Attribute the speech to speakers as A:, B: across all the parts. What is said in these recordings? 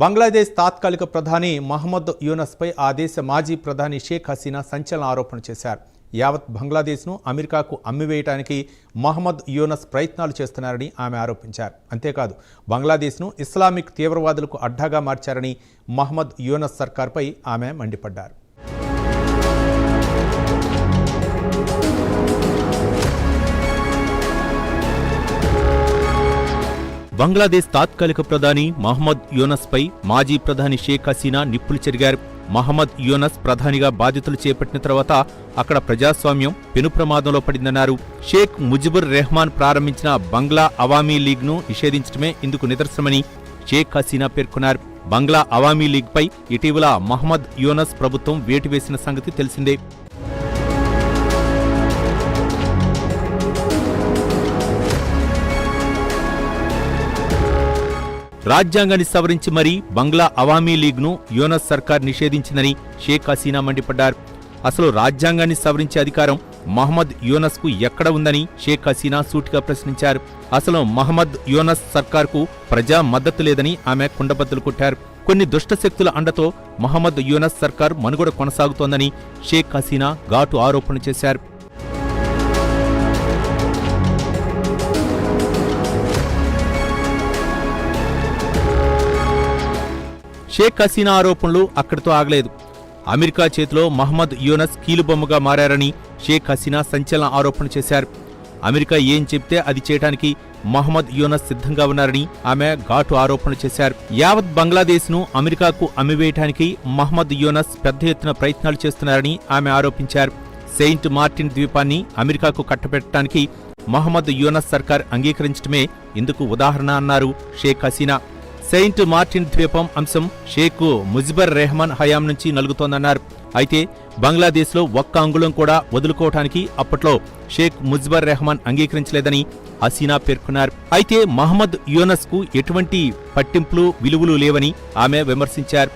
A: బంగ్లాదేశ్ తాత్కాలిక ప్రధాని మహమ్మద్ యూనస్పై ఆ దేశ మాజీ ప్రధాని షేక్ హసీనా సంచలన ఆరోపణ చేశారు. యావత్ బంగ్లాదేశ్ను అమెరికాకు అమ్మివేయడానికి మహమ్మద్ యూనస్ ప్రయత్నాలు చేస్తున్నారని ఆమె ఆరోపించారు. అంతేకాదు బంగ్లాదేశ్ను ఇస్లామిక్ తీవ్రవాదులకు అడ్డాగా మార్చారని మహమ్మద్ యూనస్ సర్కార్పై ఆమె మండిపడ్డారు. బంగ్లాదేశ్ తాత్కాలిక ప్రధాని మహమ్మద్ యూనస్పై మాజీ ప్రధాని షేక్ హసీనా నిప్పులు చెరిగారు. మహమ్మద్ యూనస్ ప్రధానిగా బాధ్యతలు చేపట్టిన తర్వాత అక్కడ ప్రజాస్వామ్యం పెను ప్రమాదంలో పడిందన్నారు. షేక్ ముజిబుర్ రెహమాన్ ప్రారంభించిన బంగ్లా అవామీ లీగ్ను నిషేధించడమే ఇందుకు నిదర్శనమని షేక్ హసీనా పేర్కొన్నారు. బంగ్లా అవామీ లీగ్పై ఇటీవల మహమ్మద్ యూనస్ ప్రభుత్వం వేటు వేసిన సంగతి తెలిసిందే. రాజ్యాంగాన్ని సవరించి మరీ బంగ్లా అవామీ లీగ్ను యూనస్ సర్కార్ నిషేధించిందని షేక్ హసీనా మండిపడ్డారు. అసలు రాజ్యాంగాన్ని సవరించే అధికారం మహమ్మద్ యూనస్కు ఎక్కడ ఉందని షేక్ హసీనా సూటిగా ప్రశ్నించారు. అసలు మహమ్మద్ యూనస్ సర్కార్కు ప్రజా మద్దతు లేదని ఆమె కుండబద్దలు కొట్టారు. కొన్ని దుష్టశక్తుల అండతో మహమ్మద్ యూనస్ సర్కార్ మనుగడ కొనసాగుతోందని షేక్ హసీనా ఘాటు ఆరోపణ చేశారు. షేక్ హసీనా ఆరోపణలు అక్కడితో ఆగలేదు. అమెరికా చేతిలో మహమ్మద్ యూనస్ కీలుబొమ్మగా మారారని షేక్ హసీనా సంచలన ఆరోపణ చేశారు. అమెరికా ఏం చెప్తే అది చేయడానికి మహమ్మద్ యూనస్ సిద్ధంగా ఉన్నారని ఆమె ఘాటు ఆరోపణ చేశారు. యావత్ బంగ్లాదేశ్ను అమెరికాకు అమ్మివేయడానికి మహమ్మద్ యూనస్ పెద్ద ఎత్తున ప్రయత్నాలు చేస్తున్నారని ఆమె ఆరోపించారు. సెయింట్ మార్టిన్ ద్వీపాన్ని అమెరికాకు కట్టబెట్టడానికి మహమ్మద్ యూనస్ సర్కార్ అంగీకరించడమే ఇందుకు ఉదాహరణ అన్నారు షేక్ హసీనా. సెయింట్ మార్టిన్ ద్వీపం అంశం షేక్ ముజిబుర్ రెహమాన్ హయాం నుంచి నలుగుతోందన్నారు. అయితే బంగ్లాదేశ్లో ఒక్క అంగుళం కూడా వదులుకోవటానికి అప్పట్లో షేక్ ముజిబుర్ రెహమాన్ అంగీకరించలేదని హసీనా పేర్కొన్నారు. అయితే మహమ్మద్ యూనస్కు ఎటువంటి పట్టింపులు విలువలు లేవని ఆమె విమర్శించారు.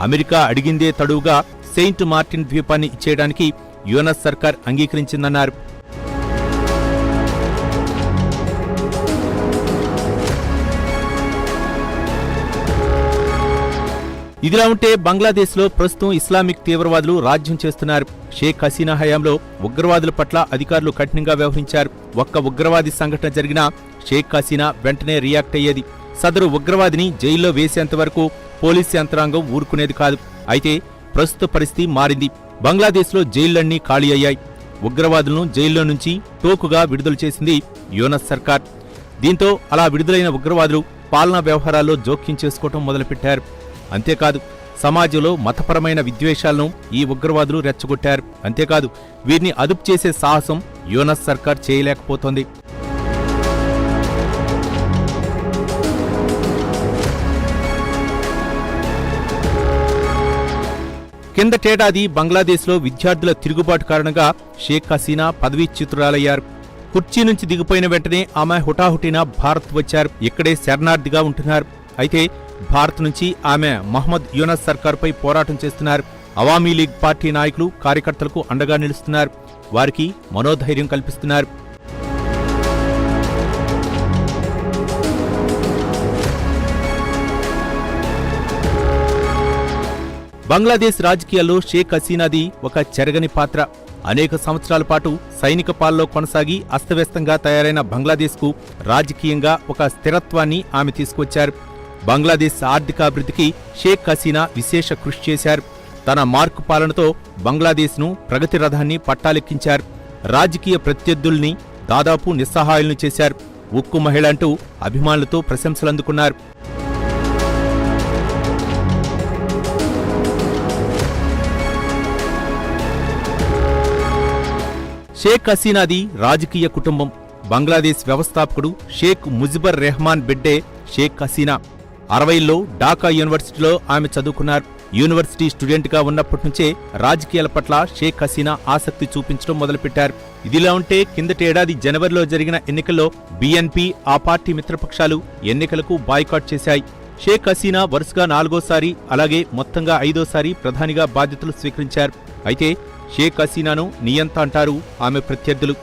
A: అమెరికా అడిగిందే తడువుగా సెయింట్ మార్టిన్ ద్వీపాన్ని ఇచ్చేయడానికి యూనస్ సర్కార్ అంగీకరించిందన్నారు. ఇదిలా ఉంటే బంగ్లాదేశ్లో ప్రస్తుతం ఇస్లామిక్ తీవ్రవాదులు రాజ్యం చేస్తున్నారు. షేక్ హసీనా హయాంలో ఉగ్రవాదుల పట్ల అధికారులు కఠినంగా వ్యవహరించారు. ఒక్క ఉగ్రవాది సంఘటన జరిగినా షేక్ హసీనా వెంటనే రియాక్ట్ అయ్యేది. సదరు ఉగ్రవాదిని జైల్లో వేసేంత వరకు పోలీసు యంత్రాంగం ఊరుకునేది కాదు. అయితే ప్రస్తుత పరిస్థితి మారింది. బంగ్లాదేశ్లో జైళ్లన్నీ ఖాళీ అయ్యాయి. ఉగ్రవాదులను జైల్లో నుంచి టోకుగా విడుదల చేసింది యూనస్ సర్కార్. దీంతో అలా విడుదలైన ఉగ్రవాదులు పాలనా వ్యవహారాల్లో జోక్యం చేసుకోవటం మొదలుపెట్టారు. అంతేకాదు సమాజంలో మతపరమైన విద్వేషాలను ఈ ఉగ్రవాదులు రెచ్చగొట్టారు. అంతేకాదు వీరిని అదుపు చేసే సాహసం యూనస్ సర్కార్ చేయలేకపోతోంది. కిందటేడాది బంగ్లాదేశ్లో విద్యార్థుల తిరుగుబాటు కారణంగా షేక్ హసీనా పదవీచ్యుతురాలయ్యారు. కుర్చీ నుంచి దిగిపోయిన వెంటనే ఆమె హుటాహుటిన భారత్ వచ్చారు. ఇక్కడే శరణార్థిగా ఉంటున్నారు. అయితే భారత్ నుంచి ఆమె మహమ్మద్ యూనస్ సర్కార్పై పోరాటం చేస్తున్నారు. అవామీ లీగ్ పార్టీ నాయకులు కార్యకర్తలకు అండగా నిలుస్తున్నారు. వారికి మనోధైర్యం కల్పిస్తున్నారు. బంగ్లాదేశ్ రాజకీయాల్లో షేక్ హసీనాది ఒక చెరగని పాత్ర. అనేక సంవత్సరాల పాటు సైనిక పాలనలో కొనసాగి అస్తవ్యస్తంగా తయారైన బంగ్లాదేశ్కు రాజకీయంగా ఒక స్థిరత్వాన్ని ఆమె తీసుకొచ్చారు. బంగ్లాదేశ్ ఆర్థికాభివృద్ధికి షేక్ హసీనా విశేష కృషి చేశారు. తన మార్కు పాలనతో బంగ్లాదేశ్ను ప్రగతి రథాన్ని పట్టాలెక్కించారు. రాజకీయ ప్రత్యర్థుల్ని దాదాపు నిస్సహాయులను చేశారు. ఉక్కు మహిళ అంటూ అభిమానులతో ప్రశంసలందుకున్నారు. షేక్ హసీనాది రాజకీయ కుటుంబం. బంగ్లాదేశ్ వ్యవస్థాపకుడు షేక్ ముజిబుర్ రెహమాన్ బిడ్డే షేక్ హసీనా. 60లో ఢాకా యూనివర్సిటీలో ఆమె చదువుకున్నారు. యూనివర్సిటీ స్టూడెంట్గా ఉన్నప్పటి నుంచే రాజకీయాల పట్ల షేక్ హసీనా ఆసక్తి చూపించడం మొదలుపెట్టారు. ఇదిలా ఉంటే కిందటేడాది జనవరిలో జరిగిన ఎన్నికల్లో బీఎన్పీ, ఆ పార్టీ మిత్రపక్షాలు ఎన్నికలకు బాయ్కాట్ చేశాయి. షేక్ హసీనా వరుసగా 4వ సారి, అలాగే మొత్తంగా 5వ సారి ప్రధానిగా బాధ్యతలు స్వీకరించారు. అయితే షేక్ హసీనాను నియంత అంటారు ఆమె ప్రత్యర్థులు.